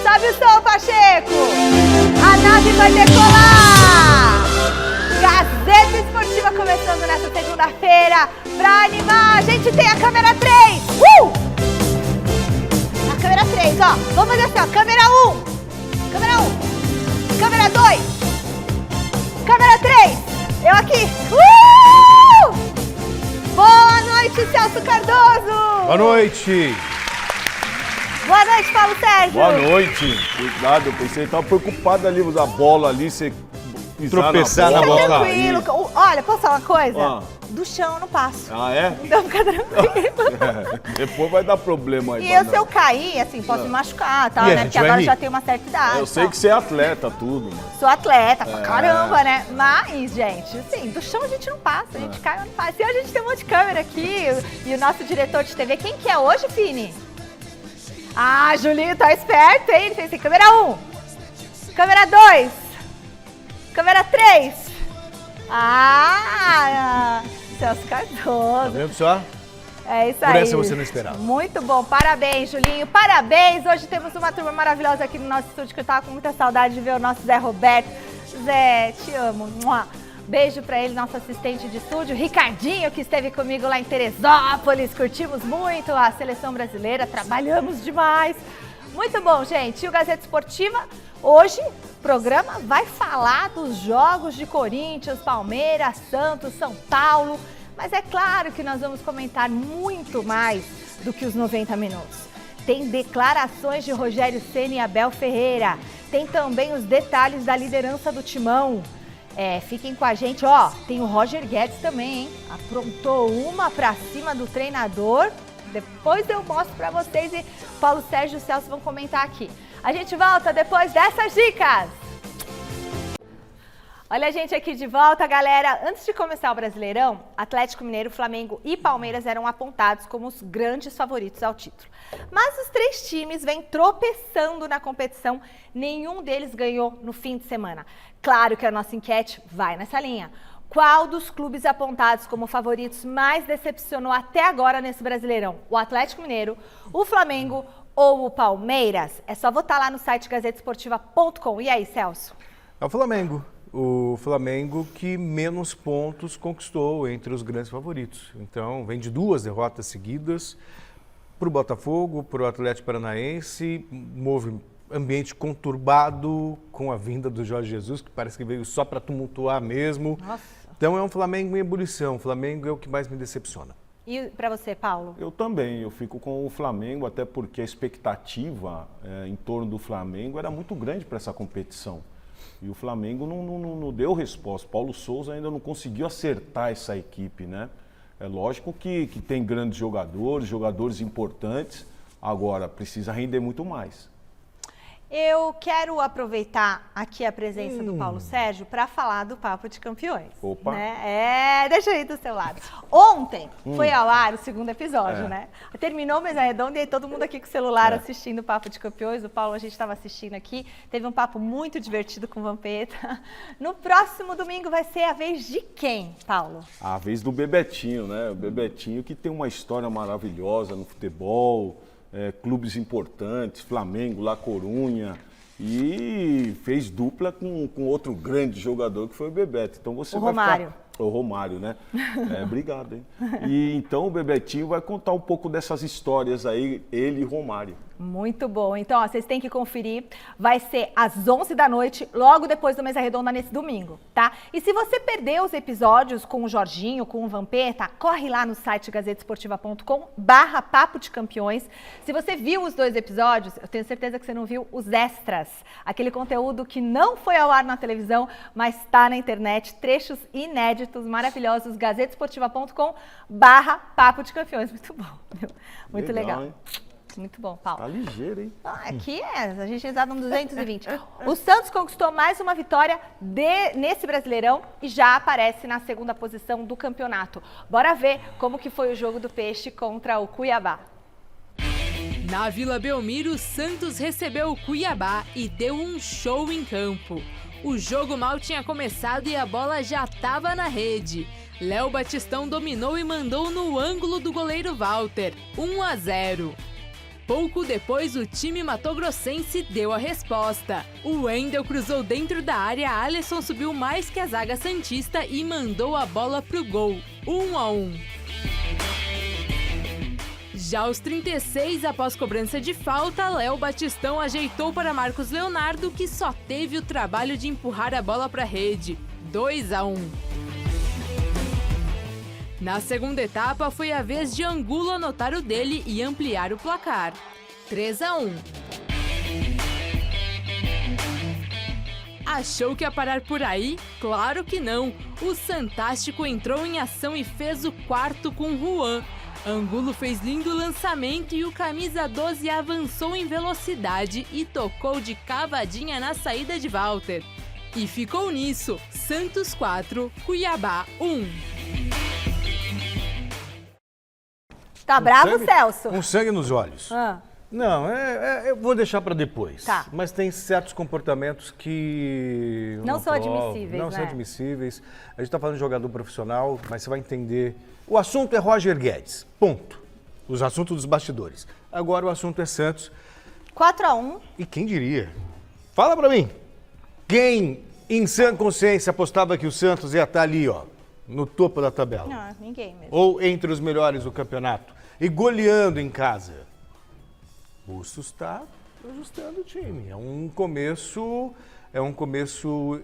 Sobe o som, Pacheco! A nave vai decolar! Gazeta Esportiva começando nessa segunda-feira pra animar. A gente tem a câmera 3. A câmera 3, ó. Vamos fazer assim, ó. Câmera 1. Câmera 1. Câmera 2. Câmera 3. Eu aqui. Boa noite, Celso Cardoso. Boa noite. Boa noite, Paulo Sérgio. Boa noite. Cuidado, eu pensei que tava preocupado ali, a bola ali, você pisar tropeçar na na bola. bola. Tranquilo. Olha, posso falar uma coisa? Ah. Do chão eu não passo. Ah, é? Então fica tranquilo. Depois vai dar problema aí. E eu, se eu cair, assim, posso me machucar, tá? E a Né? gente Porque vai agora rir. já tenho uma certa idade. Eu sei tá? que você é atleta, tudo, mas... Sou atleta pra caramba, né? Mas, gente, assim, do chão a gente não passa, a gente cai ou não passa. E hoje a gente tem um monte de câmera aqui, e o nosso diretor de TV, quem que é hoje, Fini? Ah, Julinho tá esperto, hein? Ele fez assim, câmera 1, câmera 2, câmera 3. Celso Tá Cardoso. vendo só? É isso Por aí. essa você não esperava. Muito bom, parabéns, Julinho, parabéns. Hoje temos uma turma maravilhosa aqui no nosso estúdio, que eu tava com muita saudade de ver o nosso Zé Roberto. Zé, te amo. Mua. Beijo pra ele, nosso assistente de estúdio, Ricardinho, que esteve comigo lá em Teresópolis. Curtimos muito a seleção brasileira, trabalhamos demais. Muito bom, gente. E o Gazeta Esportiva, hoje, o programa vai falar dos jogos de Corinthians, Palmeiras, Santos, São Paulo. Mas é claro que nós vamos comentar muito mais do que os 90 minutos. Tem declarações de Rogério Ceni e Abel Ferreira. Tem também os detalhes da liderança do Timão. Fiquem com a gente, ó. Tem o Roger Guedes também, hein? Aprontou uma pra cima do treinador. Depois eu mostro pra vocês e Paulo Sérgio e o Celso vão comentar aqui. A gente volta depois dessas dicas. Olha a gente aqui de volta, galera. Antes de começar o Brasileirão, Atlético Mineiro, Flamengo e Palmeiras eram apontados como os grandes favoritos ao título. Mas os três times vêm tropeçando na competição, nenhum deles ganhou no fim de semana. Claro que a nossa enquete vai nessa linha. Qual dos clubes apontados como favoritos mais decepcionou até agora nesse Brasileirão? O Atlético Mineiro, o Flamengo ou o Palmeiras? É só votar lá no site gazetesportiva.com. E aí, Celso? É o Flamengo. O Flamengo que menos pontos conquistou entre os grandes favoritos. Então, vem de 2 derrotas seguidas para o Botafogo, para o Atlético Paranaense. Houve ambiente conturbado com a vinda do Jorge Jesus, que parece que veio só para tumultuar mesmo. Nossa. Então, é um Flamengo em ebulição. O Flamengo é o que mais me decepciona. E para você, Paulo? Eu também, eu fico com o Flamengo, até porque a expectativa em torno do Flamengo era muito grande para essa competição. E o Flamengo não deu resposta. Paulo Souza ainda não conseguiu acertar essa equipe, né? É lógico que tem grandes jogadores importantes, agora precisa render muito mais. Eu quero aproveitar aqui a presença do Paulo Sérgio para falar do Papo de Campeões. Opa! Né? Deixa eu ir do seu lado. Ontem foi ao ar o segundo episódio, né? Terminou Mesa Redonda e aí todo mundo aqui com o celular assistindo o Papo de Campeões. O Paulo, a gente estava assistindo aqui, teve um papo muito divertido com o Vampeta. No próximo domingo vai ser a vez de quem, Paulo? A vez do Bebetinho, né? O Bebetinho que tem uma história maravilhosa no futebol, clubes importantes, Flamengo, La Corunha, e fez dupla com outro grande jogador que foi o Bebeto. Então você vai Romário. O Romário, né? Obrigado, hein? E então o Bebetinho vai contar um pouco dessas histórias aí, ele e Romário. Muito bom. Então, ó, vocês têm que conferir. Vai ser às 11 da noite, logo depois do Mesa Redonda nesse domingo, tá? E se você perdeu os episódios com o Jorginho, com o Vampeta, corre lá no site gazetesportiva.com/papo de campeões. Se você viu os 2 episódios, eu tenho certeza que você não viu os extras. Aquele conteúdo que não foi ao ar na televisão, mas está na internet. Trechos inéditos, maravilhosos. gazetesportiva.com/papo de campeões. Muito bom, viu? Muito legal. Hein? Muito bom, Paulo. Tá ligeiro, hein? Aqui a gente está dando 220. O Santos conquistou mais uma vitória nesse Brasileirão e já aparece na segunda posição do campeonato. Bora ver como que foi o jogo do Peixe contra o Cuiabá. Na Vila Belmiro, o Santos recebeu o Cuiabá e deu um show em campo. O jogo mal tinha começado e a bola já estava na rede. Léo Batistão dominou e mandou no ângulo do goleiro Walter, 1-0. Pouco depois, o time matogrossense deu a resposta. O Wendel cruzou dentro da área, Alisson subiu mais que a zaga santista e mandou a bola pro gol. 1-1. Já aos 36, após cobrança de falta, Léo Batistão ajeitou para Marcos Leonardo, que só teve o trabalho de empurrar a bola para a rede. 2-1. Na segunda etapa, foi a vez de Angulo anotar o dele e ampliar o placar. 3-1. Achou que ia parar por aí? Claro que não! O Santástico entrou em ação e fez o quarto com Juan. Angulo fez lindo lançamento e o camisa 12 avançou em velocidade e tocou de cavadinha na saída de Walter. E ficou nisso, Santos 4, Cuiabá 1. Tá bravo, Celso? Com sangue nos olhos. Ah. Não, eu vou deixar para depois. Tá. Mas tem certos comportamentos que eu Não são aprovo, admissíveis, Não né? são admissíveis. A gente está falando de jogador profissional, mas você vai entender. O assunto é Roger Guedes, ponto. Os assuntos dos bastidores. Agora o assunto é Santos. 4-1. E quem diria? Fala para mim. Quem, em sã consciência, apostava que o Santos ia estar ali, ó, no topo da tabela? Não, ninguém mesmo. Ou entre os melhores do campeonato? E goleando em casa? Bustos está ajustando o time. É um começo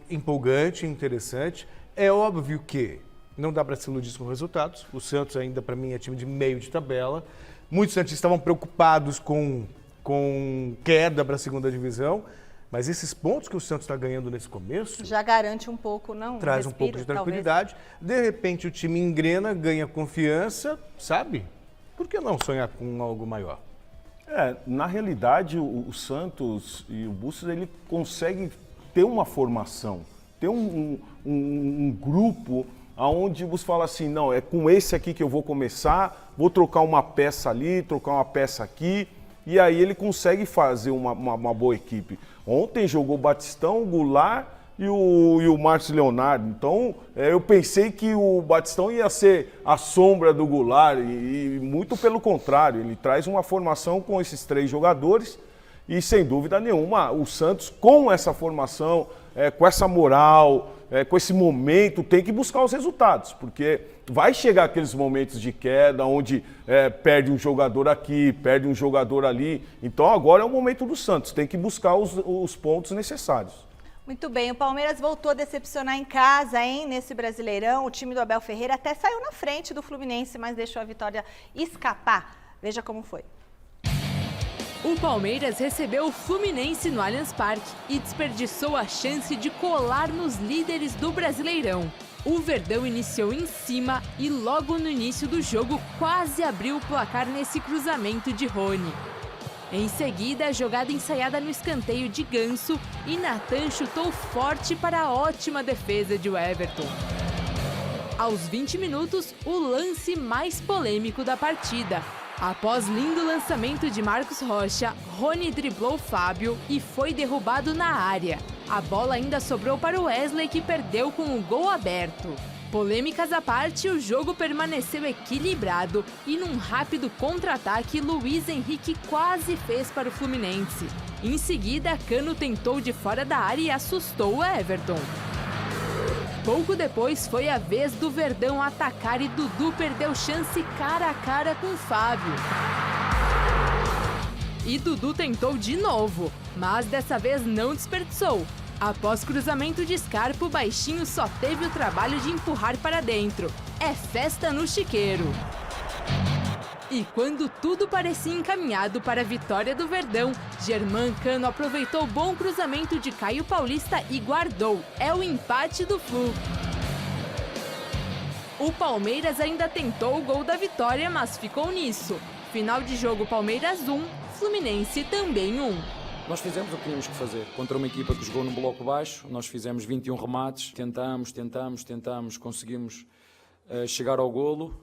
empolgante, interessante. É óbvio que não dá para se iludir com resultados. O Santos ainda, para mim, é time de meio de tabela. Muitos santistas estavam preocupados com queda para a segunda divisão. Mas esses pontos que o Santos está ganhando nesse começo... Já garante um pouco, não? Traz um pouco de tranquilidade. Talvez. De repente, o time engrena, ganha confiança, sabe? Por que não sonhar com algo maior? Na realidade, o Santos e o Bustos, ele consegue ter uma formação, ter um grupo onde você fala assim, não, é com esse aqui que eu vou começar, vou trocar uma peça ali, trocar uma peça aqui, e aí ele consegue fazer uma boa equipe. Ontem jogou o Batistão, o Goulart e o Marcos Leonardo. Então, eu pensei que o Batistão ia ser a sombra do Goulart e muito pelo contrário. Ele traz uma formação com esses três jogadores e, sem dúvida nenhuma, o Santos, com essa formação, com essa moral, com esse momento, tem que buscar os resultados, porque vai chegar aqueles momentos de queda onde perde um jogador aqui, perde um jogador ali. Então, agora é o momento do Santos, tem que buscar os pontos necessários. Muito bem, o Palmeiras voltou a decepcionar em casa, hein, nesse Brasileirão. O time do Abel Ferreira até saiu na frente do Fluminense, mas deixou a vitória escapar. Veja como foi. O Palmeiras recebeu o Fluminense no Allianz Parque e desperdiçou a chance de colar nos líderes do Brasileirão. O Verdão iniciou em cima e logo no início do jogo quase abriu o placar nesse cruzamento de Rony. Em seguida, a jogada ensaiada no escanteio de Ganso e Natan chutou forte para a ótima defesa de Everton. Aos 20 minutos, o lance mais polêmico da partida. Após lindo lançamento de Marcos Rocha, Rony driblou Fábio e foi derrubado na área. A bola ainda sobrou para o Wesley, que perdeu com o gol aberto. Polêmicas à parte, o jogo permaneceu equilibrado e num rápido contra-ataque, Luiz Henrique quase fez para o Fluminense. Em seguida, Cano tentou de fora da área e assustou o Everton. Pouco depois, foi a vez do Verdão atacar e Dudu perdeu chance cara a cara com Fábio. E Dudu tentou de novo, mas dessa vez não desperdiçou. Após cruzamento de Scarpa, o baixinho só teve o trabalho de empurrar para dentro. É festa no chiqueiro. E quando tudo parecia encaminhado para a vitória do Verdão, Germán Cano aproveitou o bom cruzamento de Caio Paulista e guardou. É o empate do Flu. O Palmeiras ainda tentou o gol da vitória, mas ficou nisso. Final de jogo, Palmeiras 1, Fluminense também 1. Nós fizemos o que tínhamos que fazer. Contra uma equipa que jogou no bloco baixo, nós fizemos 21 remates, tentamos, conseguimos chegar ao golo,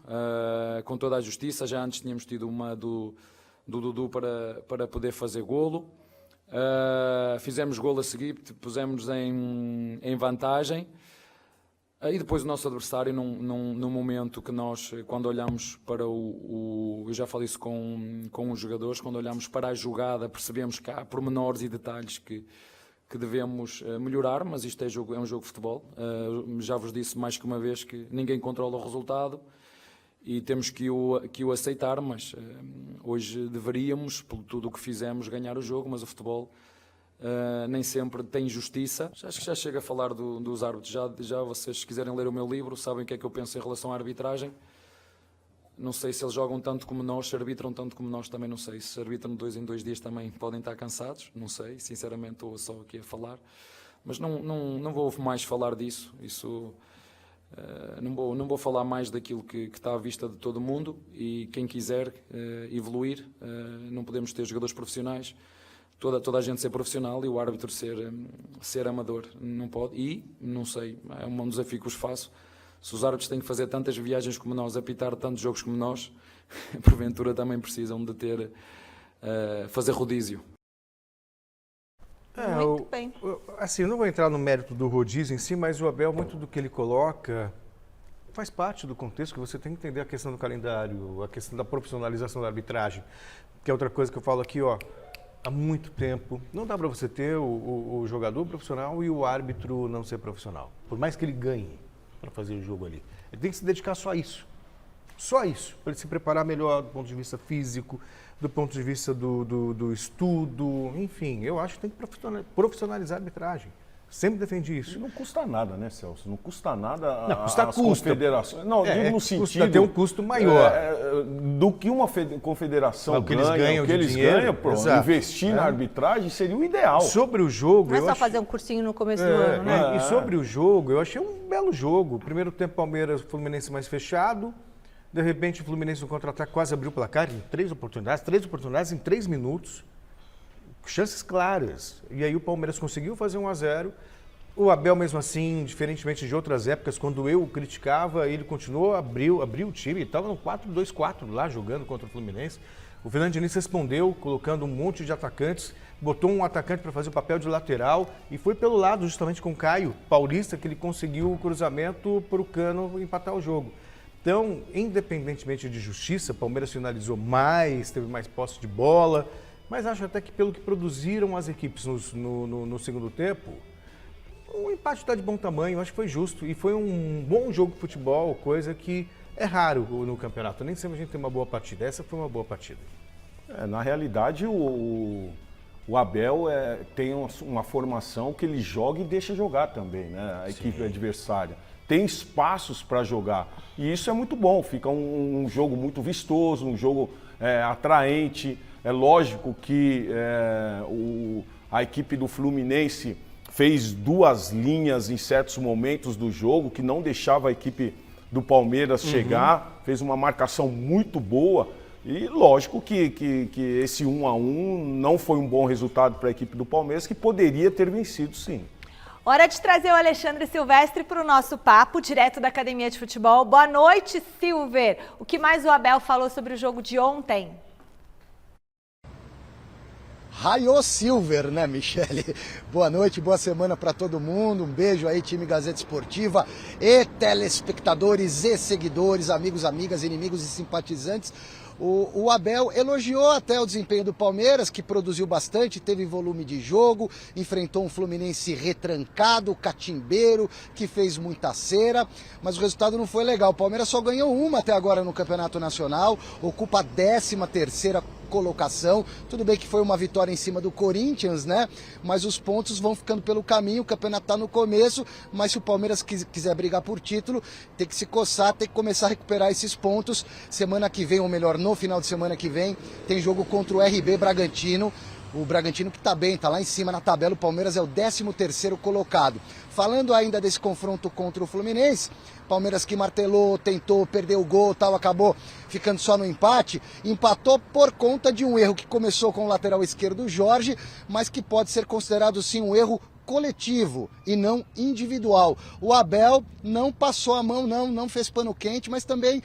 com toda a justiça. Já antes tínhamos tido uma do Dudu para poder fazer golo. Fizemos golo a seguir, pusemos-nos em vantagem. E depois o nosso adversário, num momento que nós, quando olhamos para eu já falei isso com os jogadores, quando olhamos para a jogada, percebemos que há pormenores e detalhes que devemos melhorar, mas isto é um jogo de futebol. Já vos disse mais que uma vez que ninguém controla o resultado e temos que o aceitar, mas hoje deveríamos, por tudo o que fizemos, ganhar o jogo, mas o futebol nem sempre tem justiça. Acho que já chega a falar dos árbitros. Já vocês, se quiserem ler o meu livro, sabem o que é que eu penso em relação à arbitragem. Não sei se eles jogam tanto como nós, se arbitram tanto como nós, também não sei. Se arbitram 2 em 2 dias também podem estar cansados, não sei. Sinceramente estou só aqui a falar. Mas não vou mais falar disso. Não vou falar mais daquilo que está à vista de todo mundo, e quem quiser evoluir, não podemos ter jogadores profissionais. Toda a gente ser profissional e o árbitro ser amador. Não pode. E, não sei, é um desafio que vos faço. Se os árbitros têm que fazer tantas viagens como nós, apitar tantos jogos como nós, porventura também precisam de fazer rodízio. Muito bem. Assim, eu não vou entrar no mérito do rodízio em si, mas o Abel, muito do que ele coloca, faz parte do contexto que você tem que entender a questão do calendário, a questão da profissionalização da arbitragem, que é outra coisa que eu falo aqui, há muito tempo, não dá para você ter o jogador profissional e o árbitro não ser profissional. Por mais que ele ganhe para fazer o jogo ali. Ele tem que se dedicar só a isso. Só isso. Para ele se preparar melhor do ponto de vista físico, do ponto de vista do estudo, enfim. Eu acho que tem que profissionalizar a arbitragem. Sempre defendi isso. Não custa nada, né, Celso? Não custa nada não, custa as confederações. Não, digo no sentido... Tem um custo maior. Do que uma confederação o que eles ganham, investir na arbitragem seria o ideal. Sobre o jogo... Não é só fazer um cursinho no começo do ano, né? E sobre o jogo, eu achei um belo jogo. Primeiro tempo, Palmeiras, Fluminense mais fechado. De repente, o Fluminense no contra-ataque quase abriu o placar em 3 oportunidades em 3 minutos. Chances claras. E aí o Palmeiras conseguiu fazer 1-0. O Abel, mesmo assim, diferentemente de outras épocas, quando eu o criticava, ele continuou, abriu o time, estava no 4-2-4 lá, jogando contra o Fluminense. O Fernando Diniz respondeu, colocando um monte de atacantes, botou um atacante para fazer o papel de lateral e foi pelo lado, justamente com o Caio Paulista, que ele conseguiu o cruzamento para o Cano empatar o jogo. Então, independentemente de justiça, o Palmeiras finalizou mais, teve mais posse de bola, mas acho até que pelo que produziram as equipes no segundo tempo, o empate está de bom tamanho, acho que foi justo. E foi um bom jogo de futebol, coisa que é raro no campeonato. Nem sempre a gente tem uma boa partida. Essa foi uma boa partida. Na realidade, o Abel tem uma formação que ele joga e deixa jogar também, né? A equipe adversária. Tem espaços para jogar. E isso é muito bom. Fica um jogo muito vistoso, um jogo atraente. É lógico que a equipe do Fluminense fez 2 linhas em certos momentos do jogo, que não deixava a equipe do Palmeiras chegar, fez uma marcação muito boa. E lógico que esse 1-1 não foi um bom resultado para a equipe do Palmeiras, que poderia ter vencido sim. Hora de trazer o Alexandre Silvestre para o nosso papo, direto da Academia de Futebol. Boa noite, Silver. O que mais o Abel falou sobre o jogo de ontem? Raio Silver, né, Michele? Boa noite, boa semana para todo mundo. Um beijo aí, time Gazeta Esportiva e telespectadores e seguidores, amigos, amigas, inimigos e simpatizantes. O Abel elogiou até o desempenho do Palmeiras, que produziu bastante, teve volume de jogo, enfrentou um Fluminense retrancado, catimbeiro, que fez muita cera, mas o resultado não foi legal. O Palmeiras só ganhou uma até agora no Campeonato Nacional, ocupa a 13ª colocação. Tudo bem que foi uma vitória em cima do Corinthians, né? Mas os pontos vão ficando pelo caminho, o campeonato está no começo, mas se o Palmeiras quiser brigar por título, tem que se coçar, tem que começar a recuperar esses pontos. Semana que vem, ou melhor, no final de semana que vem, tem jogo contra o RB Bragantino. O Bragantino que está bem, está lá em cima na tabela, o Palmeiras é o 13º colocado. Falando ainda desse confronto contra o Fluminense, Palmeiras que martelou, tentou, perdeu o gol, tal, acabou ficando só no empate, empatou por conta de um erro que começou com o lateral esquerdo Jorge, mas que pode ser considerado sim um erro coletivo e não individual. O Abel não passou a mão, não fez pano quente, mas também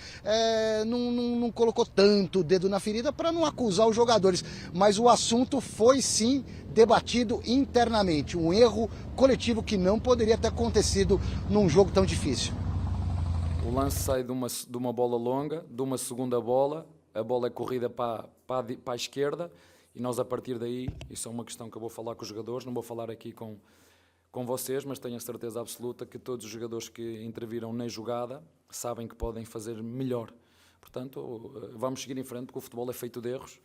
não colocou tanto o dedo na ferida para não acusar os jogadores. Mas o assunto foi sim debatido internamente. Um erro coletivo que não poderia ter acontecido num jogo tão difícil. O lance sai de uma bola longa, de uma segunda bola, a bola é corrida para a esquerda e nós a partir daí, isso é uma questão que eu vou falar com os jogadores, não vou falar aqui com vocês, mas tenho a certeza absoluta que todos os jogadores que interviram na jogada sabem que podem fazer melhor. Portanto, vamos seguir em frente porque o futebol é feito de erros.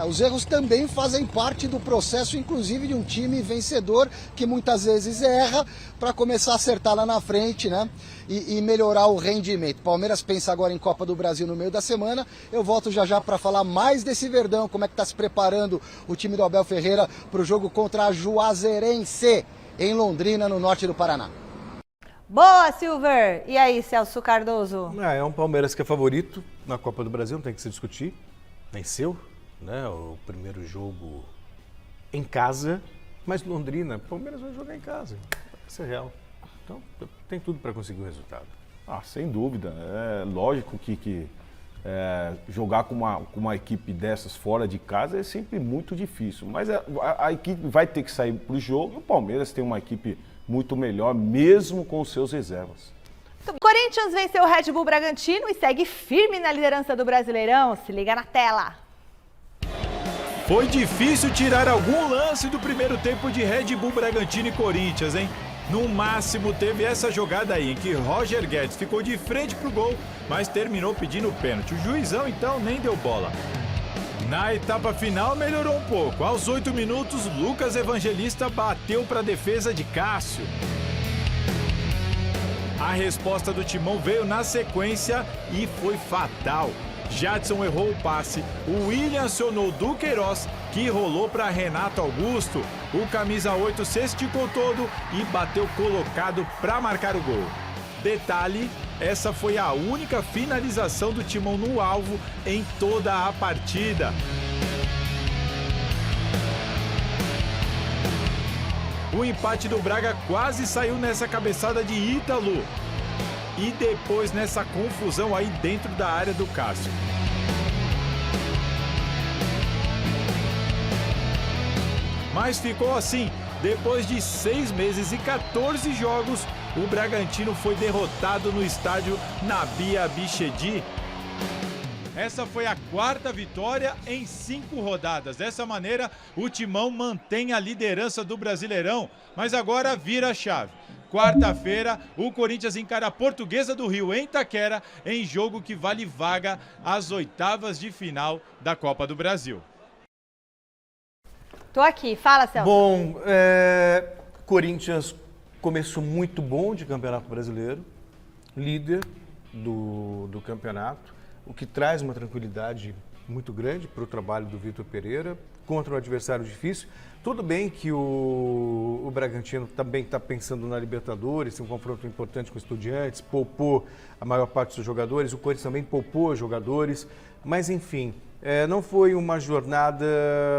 Os erros também fazem parte do processo, inclusive de um time vencedor que muitas vezes erra para começar a acertar lá na frente, né? E melhorar o rendimento. Palmeiras pensa agora em Copa do Brasil no meio da semana. Eu volto já para falar mais desse Verdão, como é que está se preparando o time do Abel Ferreira para o jogo contra a Juazeirense em Londrina, no norte do Paraná. Boa, Silver! E aí, Celso Cardoso? É um Palmeiras que é favorito na Copa do Brasil, não tem que se discutir. Venceu, né, o primeiro jogo em casa, mas Londrina, Palmeiras vai jogar em casa, isso é real. Então tem tudo para conseguir o resultado. Sem dúvida, é lógico que jogar com uma equipe dessas fora de casa é sempre muito difícil, mas a equipe vai ter que sair para o jogo e o Palmeiras tem uma equipe muito melhor, mesmo com os seus reservas. O Corinthians venceu o Red Bull Bragantino e segue firme na liderança do Brasileirão. Se liga na tela. Foi difícil tirar algum lance do primeiro tempo de Red Bull Bragantino e Corinthians, hein? No máximo teve essa jogada aí, em que Roger Guedes ficou de frente pro gol, mas terminou pedindo pênalti. O juizão, então, nem deu bola. Na etapa final, melhorou um pouco. Aos 8 minutos, Lucas Evangelista bateu para a defesa de Cássio. A resposta do Timão veio na sequência e foi fatal. Jadson errou o passe, o William acionou Duqueiroz, que rolou para Renato Augusto. O camisa 8 se esticou todo e bateu colocado para marcar o gol. Detalhe, essa foi a única finalização do Timão no alvo em toda a partida. O empate do Braga quase saiu nessa cabeçada de Ítalo. E depois nessa confusão aí dentro da área do Cássio. Mas ficou assim, depois de 6 meses e 14 jogos, o Bragantino foi derrotado no estádio Nabi Abichedi. Essa foi a 4ª vitória em 5 rodadas. Dessa maneira, o Timão mantém a liderança do Brasileirão, mas agora vira a chave. Quarta-feira, o Corinthians encara a Portuguesa do Rio em Itaquera, em jogo que vale vaga às 8ª de final da Copa do Brasil. Tô aqui, fala, Celso. Bom, Corinthians começo muito bom de Campeonato Brasileiro, líder do campeonato, o que traz uma tranquilidade muito grande para o trabalho do Vitor Pereira contra um adversário difícil. Tudo bem que o Bragantino também está pensando na Libertadores, tem um confronto importante com o Estudiantes, poupou a maior parte dos jogadores, o Corinthians também poupou jogadores, mas enfim, não foi uma jornada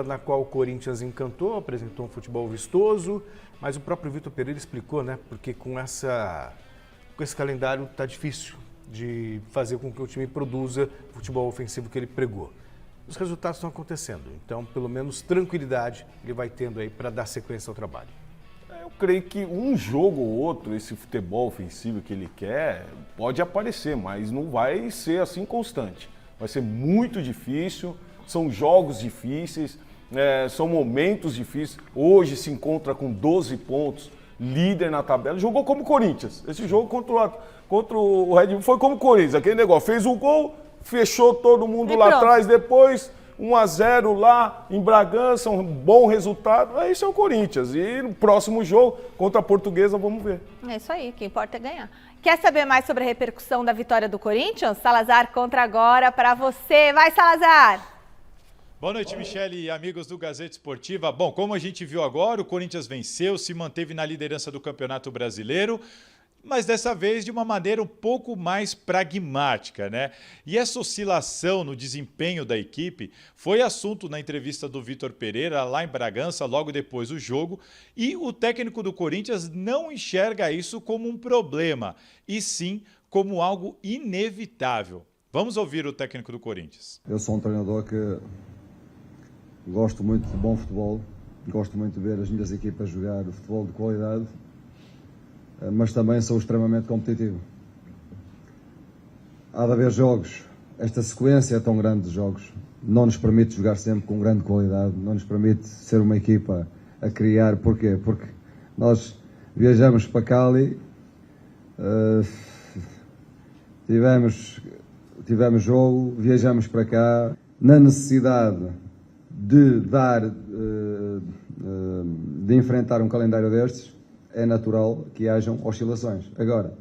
na qual o Corinthians encantou, apresentou um futebol vistoso, mas o próprio Vitor Pereira explicou, né, porque com esse calendário está difícil de fazer com que o time produza o futebol ofensivo que ele pregou. Os resultados estão acontecendo, então pelo menos tranquilidade ele vai tendo aí para dar sequência ao trabalho. Eu creio que um jogo ou outro, esse futebol ofensivo que ele quer, pode aparecer, mas não vai ser assim constante. Vai ser muito difícil, são jogos difíceis, são momentos difíceis. Hoje se encontra com 12 pontos, líder na tabela, jogou como o Corinthians. Esse jogo contra o Red Bull foi como o Corinthians, aquele negócio, fez o gol, fechou todo mundo lá atrás, depois 1-0 lá em Bragança, um bom resultado. Isso é o Corinthians. E no próximo jogo, contra a Portuguesa, vamos ver. É isso aí, o que importa é ganhar. Quer saber mais sobre a repercussão da vitória do Corinthians? Salazar conta agora para você. Vai, Salazar! Boa noite, Michele e amigos do Gazeta Esportiva. Bom, como a gente viu agora, o Corinthians venceu, se manteve na liderança do Campeonato Brasileiro, mas dessa vez de uma maneira um pouco mais pragmática, né? E essa oscilação no desempenho da equipe foi assunto na entrevista do Vitor Pereira lá em Bragança, logo depois do jogo, e o técnico do Corinthians não enxerga isso como um problema, e sim como algo inevitável. Vamos ouvir o técnico do Corinthians. Eu sou um treinador que gosto muito de bom futebol, gosto muito de ver as minhas equipas jogar futebol de qualidade, mas também sou extremamente competitivo. Há de haver jogos, esta sequência é tão grande de jogos, não nos permite jogar sempre com grande qualidade, não nos permite ser uma equipa a criar. Porquê? Porque nós viajamos para Cali, tivemos jogo, viajamos para cá, na necessidade de de enfrentar um calendário destes, é natural que hajam oscilações. Agora,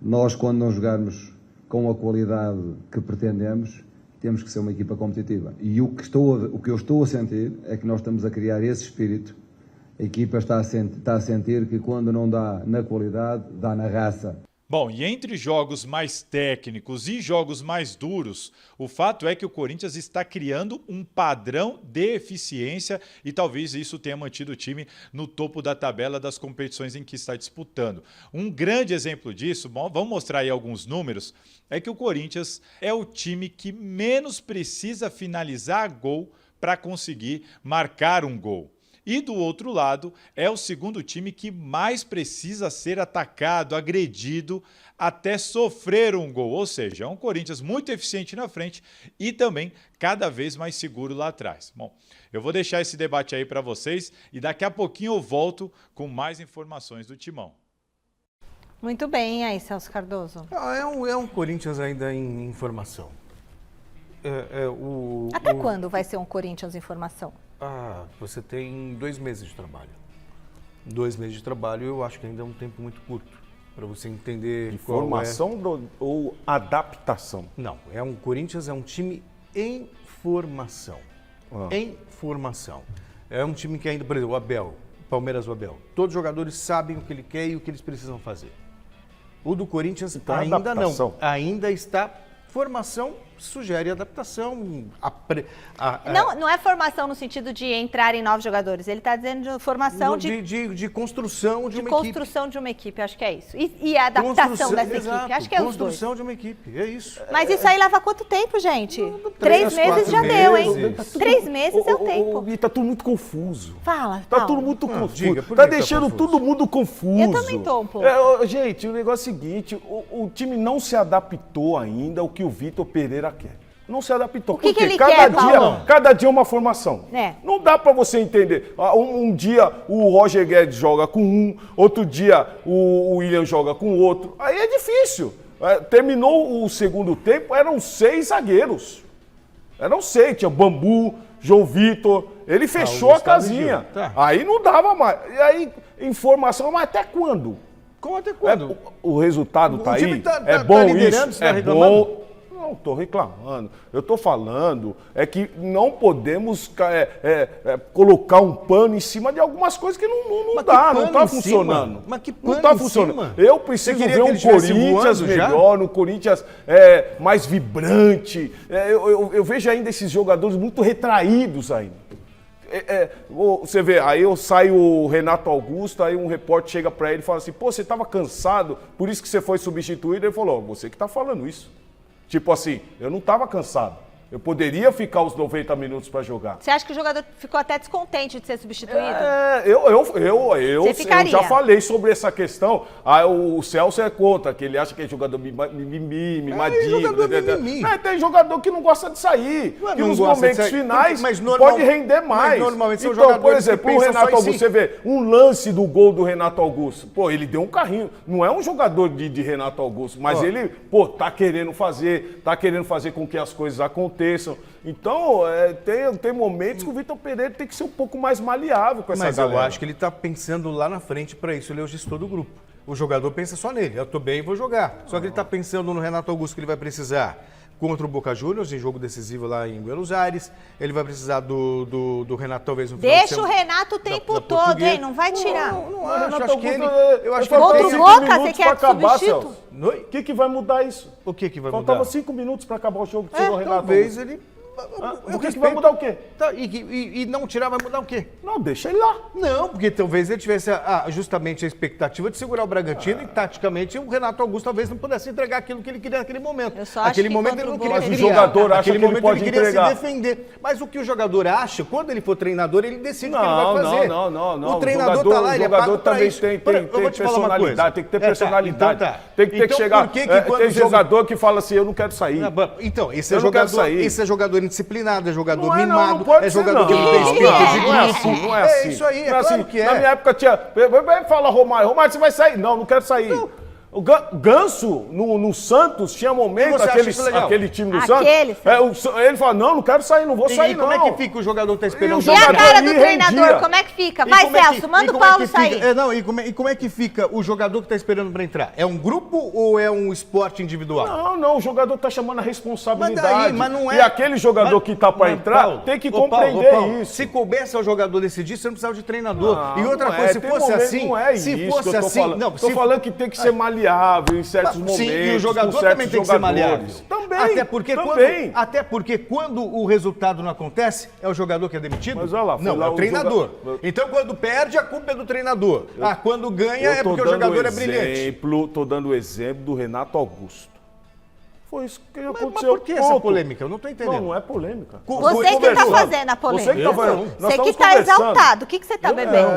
nós quando não jogarmos com a qualidade que pretendemos, temos que ser uma equipa competitiva. E o que eu estou a sentir é que nós estamos a criar esse espírito. A equipa está a sentir que quando não dá na qualidade, dá na raça. Bom, e entre jogos mais técnicos e jogos mais duros, o fato é que o Corinthians está criando um padrão de eficiência e talvez isso tenha mantido o time no topo da tabela das competições em que está disputando. Um grande exemplo disso, bom, vamos mostrar aí alguns números, é que o Corinthians é o time que menos precisa finalizar gol para conseguir marcar um gol. E do outro lado, é o segundo time que mais precisa ser atacado, agredido, até sofrer um gol. Ou seja, é um Corinthians muito eficiente na frente e também cada vez mais seguro lá atrás. Bom, eu vou deixar esse debate aí para vocês e daqui a pouquinho eu volto com mais informações do Timão. Muito bem, e aí, Celso Cardoso? É um Corinthians ainda em formação. Até quando vai ser um Corinthians em formação? Você tem 2 meses de trabalho. 2 meses de trabalho eu acho que ainda é um tempo muito curto para você entender de formação ou adaptação? Não, Corinthians é um time em formação. Em formação. É um time que ainda, por exemplo, o Abel, Palmeiras, o Abel. Todos os jogadores sabem o que ele quer e o que eles precisam fazer. O do Corinthians então, ainda adaptação. Não. Ainda está formação, sugere adaptação. Não é formação no sentido de entrar em novos jogadores. Ele está dizendo de formação de construção de uma equipe. De construção de uma equipe, acho que é isso. E a adaptação dessa equipe, acho que é os dois. Construção de uma equipe, é isso. Mas isso aí leva quanto tempo, gente? 3 meses já deu, hein? 3 meses é o tempo. E tá tudo muito confuso. Fala, tá tudo muito confuso. Tá deixando todo mundo confuso. Eu também tô um pouco. Gente, o negócio é o seguinte, o time não se adaptou ainda ao que o Vitor Pereira quer. Não se adaptou. O que ele quer, Paulo? Cada dia é uma formação. Não dá para você entender. Um dia o Roger Guedes joga com um, outro dia o William joga com outro. Aí é difícil. Terminou o segundo tempo, eram 6 zagueiros. Eram 6, tinha Bambu, João Vitor. Ele fechou a casinha. Aí não dava mais. E aí, informação, mas até quando? Como até quando? O resultado tá aí. É bom isso. É bom. Não estou reclamando. Eu estou falando que não podemos colocar um pano em cima de algumas coisas que não dá, não está funcionando. Mas que pano não está funcionando. Eu preciso ver um Corinthians melhor, um Corinthians mais vibrante. Eu vejo ainda esses jogadores muito retraídos ainda. Você vê, aí eu saio o Renato Augusto, aí um repórter chega para ele e fala assim, pô, você estava cansado, por isso que você foi substituído? Ele falou, você que está falando isso. Tipo assim, eu não estava cansado. Eu poderia ficar os 90 minutos para jogar. Você acha que o jogador ficou até descontente de ser substituído? Eu já falei sobre essa questão. O Celso é contra, que ele acha que é jogador mimadinho. Tem jogador que não gosta de sair. Que nos momentos finais pode render mais. Normalmente então, por exemplo, o Renato Augusto, você vê um lance do gol do Renato Augusto. Pô, ele deu um carrinho. Não é um jogador de Renato Augusto, mas ele, tá querendo fazer com que as coisas aconteçam. Então, tem momentos que o Vitor Pereira tem que ser um pouco mais maleável com essa galera. Mas eu acho que ele está pensando lá na frente para isso. Ele é o gestor do grupo. O jogador pensa só nele. Eu estou bem e vou jogar. Só que ele está pensando no Renato Augusto, que ele vai precisar contra o Boca Juniors, em jogo decisivo lá em Buenos Aires. Ele vai precisar do Renato, talvez, no final Deixa o Renato o tempo todo, hein? Não vai tirar. Não acho que ele... Contra o Boca, você quer substituto? O que vai mudar isso? O que vai mudar? Faltava 5 minutos para acabar o jogo. Talvez ele Por que vai mudar o quê? Tá, e não tirar vai mudar o quê? Não, deixa ele lá. Não, porque talvez ele tivesse justamente a expectativa de segurar o Bragantino e, taticamente, o Renato Augusto talvez não pudesse entregar aquilo que ele queria naquele momento. Eu só acho Aquele que momento contra ele não o queria Boca Mas o criar. jogador acha Aquele que ele momento pode ele queria entregar. se defender. Mas o que o jogador acha, quando ele for treinador, ele decide o que ele Não, vai fazer. não. O treinador tá lá, ele é pago pra também isso. tem Eu vou te falar uma coisa. personalidade, tem que ter personalidade. Então tá. Tem que Então, chegar. por que quando tem o jogo- jogador que fala assim, eu não quero sair. Então, esse Eu é não quero jogador, sair. esse é jogador indisciplinado, é jogador Não é, não, mimado, não pode é ser, jogador não. que não tem espírito Não de é grupo. assim, não é assim. É isso aí, é Não claro que é. Na minha época tinha... Vai falar Romário, você vai sair? Não quero sair. O Ganso, no Santos, tinha momento, você acha isso legal? aquele time do Aquele, Santos. Ele fala, não quero sair, não vou sair, E como não. é que fica o jogador que tá esperando E o E a jogador cara do ali treinador, rendia. como é que fica? E Vai, como é que- Celso, manda e o como é Paulo que fica- sair. E como é que fica o jogador que está esperando para entrar? É um grupo ou é um esporte individual? Não, o jogador tá chamando a responsabilidade. Mas não é. E aquele jogador que tá para entrar Paulo, tem que Paulo, compreender Paulo, isso. Se coubesse ao jogador decidir, você não precisava de treinador. Não, E outra não coisa, é. se Tem fosse momento, assim, não é se isso fosse que eu tô assim, falando. não, Tô se- falando que tem que ser maleável em certos momentos. Sim, e o jogador com certos também tem que ser maleável. jogadores. Também. Até porque quando o resultado não acontece, é o jogador que é demitido? Mas olha lá, foi não, lá é o o treinador. joga- Então quando perde, a culpa é do treinador. Quando ganha é Eu tô porque o dando jogador é brilhante. Tô dando o exemplo do Renato Augusto. Foi isso que Mas aconteceu. por que essa Ponto. polêmica? Eu não estou entendendo. Não é polêmica. Você que tá Conversando. fazendo a polêmica. Você que tá fazendo. Nós Você que estamos tá conversando. exaltado. O que você tá bebendo?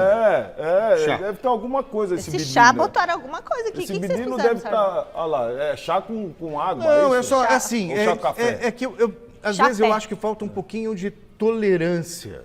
Chá. Deve ter alguma coisa esse Esse menino. chá né? botaram alguma coisa aqui. O Esse que vocês menino fizeram, deve Sérgio? estar. Olha lá, é chá com água. Não, é é isso? só Chá. assim, Ou chá café? é que às Chá vezes eu pé. acho que falta um pouquinho de tolerância.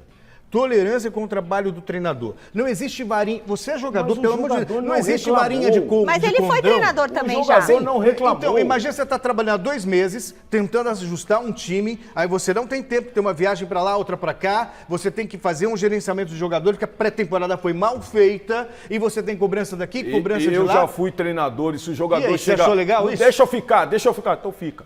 Tolerância com o trabalho do treinador. Não existe varinha. Você é jogador, Mas o pelo amor de jogador Deus. Não não existe reclamou. varinha de condão. Mas ele foi treinador também já. jogador não reclamou. Então, imagina você estar trabalhando 2 meses, tentando ajustar um time, aí você não tem tempo, tem uma viagem para lá, outra para cá, você tem que fazer um gerenciamento de jogador, porque a pré-temporada foi mal feita, e você tem cobrança daqui, cobrança de eu lá. já fui treinador e se o jogador E aí, você chega... achou legal isso? Deixa eu ficar. Então fica.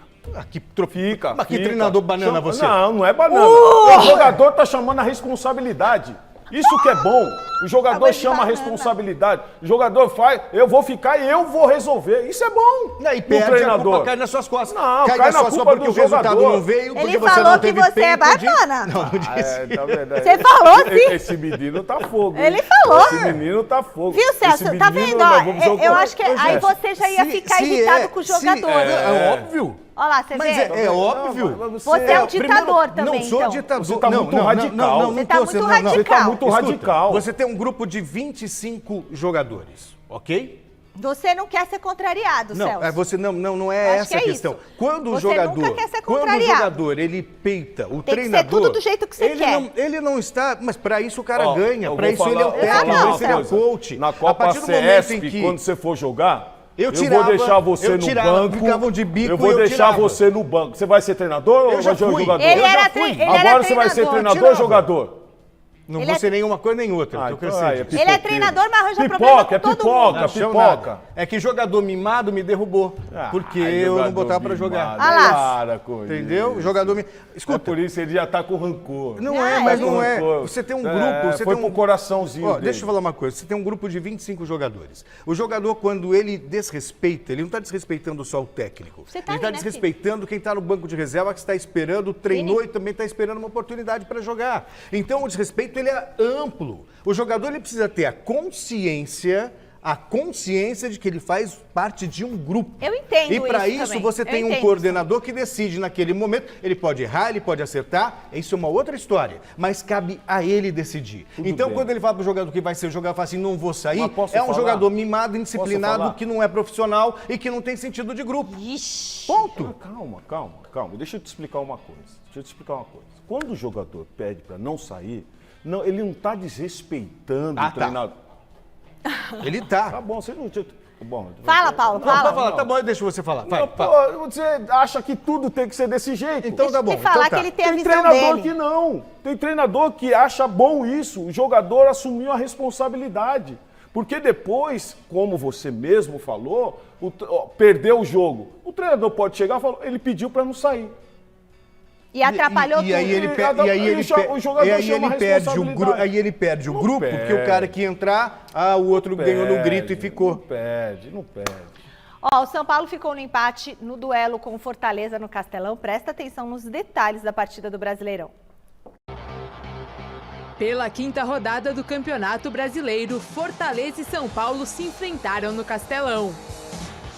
Fica. Mas que fica. treinador banana você? Não é banana. O jogador tá chamando a responsabilidade. Isso que é bom. O jogador Água de chama a banana. responsabilidade. O jogador faz, eu vou ficar e eu vou resolver. Isso é bom. E aí do perde, a treinador. culpa cai nas suas costas. Não, cai cai nas na suas culpa costas porque do o resultado jogador. não veio, porque Ele você falou não que teve você é tempo de... banana. Não disse. Tá verdade. Você falou, sim. Esse menino tá fogo. Ele hein? falou. Esse menino tá fogo. Viu, Esse Celso? Tá menino, vendo? nós vamos Ó, eu jogar. acho que aí você já ia ficar irritado com o jogador. É óbvio. Olha lá, você Mas vê? é óbvio. Mas Você é um Primeiro, ditador também, Não sou então. ditador. Você tá não, muito não, radical. Não, Você não tá tô muito sendo- radical. Você tá muito Escuta, radical. Você tem um grupo de 25 jogadores, ok? Você não quer ser contrariado, Não, Celso. você não Eu é acho essa que é a questão. isso. Quando o Você jogador, nunca quer ser quando o contrariado. jogador ele peita o Tem que ser treinador, tudo do jeito que você ele quer. ele não está, mas para isso o cara Ó, ganha, eu para vou isso ele é o falar- técnico, vou falar para uma isso ele é o coisa. coach. Na A Copa partir do momento CESP, em que quando você for jogar, eu vou tirava, deixar você eu no tirava, banco. ficavam de bico eu vou e eu deixar tirava. você no banco. Você vai ser treinador ou já vai ser um fui. jogador? Ele Eu já era, fui. ele Agora era você vai ser treinador tirava. ou jogador? Não Ele vou é- ser nenhuma coisa nem outra, Ah, eu então, cansei é disso. Ele é pipoqueiro. treinador, mas arranja problema Pipoca, com é todo pipoca. mundo. Não achou pipoca. nada. É que jogador mimado me derrubou, porque eu não botava pra jogar. Ah lá. Para com Entendeu? isso. O jogador me... É Escuta, por isso ele já tá com rancor. não é, mas não é. Rancor. Você tem um É, grupo, você foi tem um pro coraçãozinho Ó, dele. deixa eu falar uma coisa. Você tem um grupo de 25 jogadores. O jogador, quando ele desrespeita, ele não está desrespeitando só o técnico. Você tá ele está aí, né, desrespeitando quem está no banco de reserva, que está esperando, treinou e também está esperando uma oportunidade para jogar. Então, o desrespeito ele é amplo. O jogador ele precisa ter a consciência de que ele faz parte de um grupo. Eu entendo E para isso isso também. você Eu tem um entendo coordenador que decide naquele momento. Ele pode errar, ele pode acertar. Isso é uma outra história. Mas cabe a ele decidir. Então, bem. quando ele fala para o jogador que vai ser jogador, fala assim, não vou sair. Mas posso É um falar? jogador mimado, Posso indisciplinado, falar? que não é profissional e que não tem sentido de grupo. Ixi. Ponto. Calma. Deixa eu te explicar uma coisa. Quando o jogador pede para não sair, não, ele não está desrespeitando Ah, o treinador. Ele Tá tá. bom, você não... Bom, Fala, Paulo, Não, pode fala. falar, tá bom, deixa você falar. Vai, Não, fala. pô, você acha que tudo tem que ser desse jeito? Então tá bom. Deixa eu falar então tá. que ele tem a Tem visão treinador dele. que não. Tem treinador que acha bom isso. O jogador assumiu a responsabilidade. Porque depois, como você mesmo falou, perdeu o jogo. O treinador pode chegar e falar, ele pediu para não sair. E atrapalhou E aí tudo. ele, O jogador chama a perde o grupo, responsabilidade. aí ele perde o Não grupo, perde. porque o cara que ia entrar, o outro ganhou no grito e ficou. Não perde. Ó, o São Paulo ficou no empate no duelo com o Fortaleza no Castelão. Presta atenção nos detalhes da partida do Brasileirão. Pela quinta rodada do Campeonato Brasileiro, Fortaleza e São Paulo se enfrentaram no Castelão.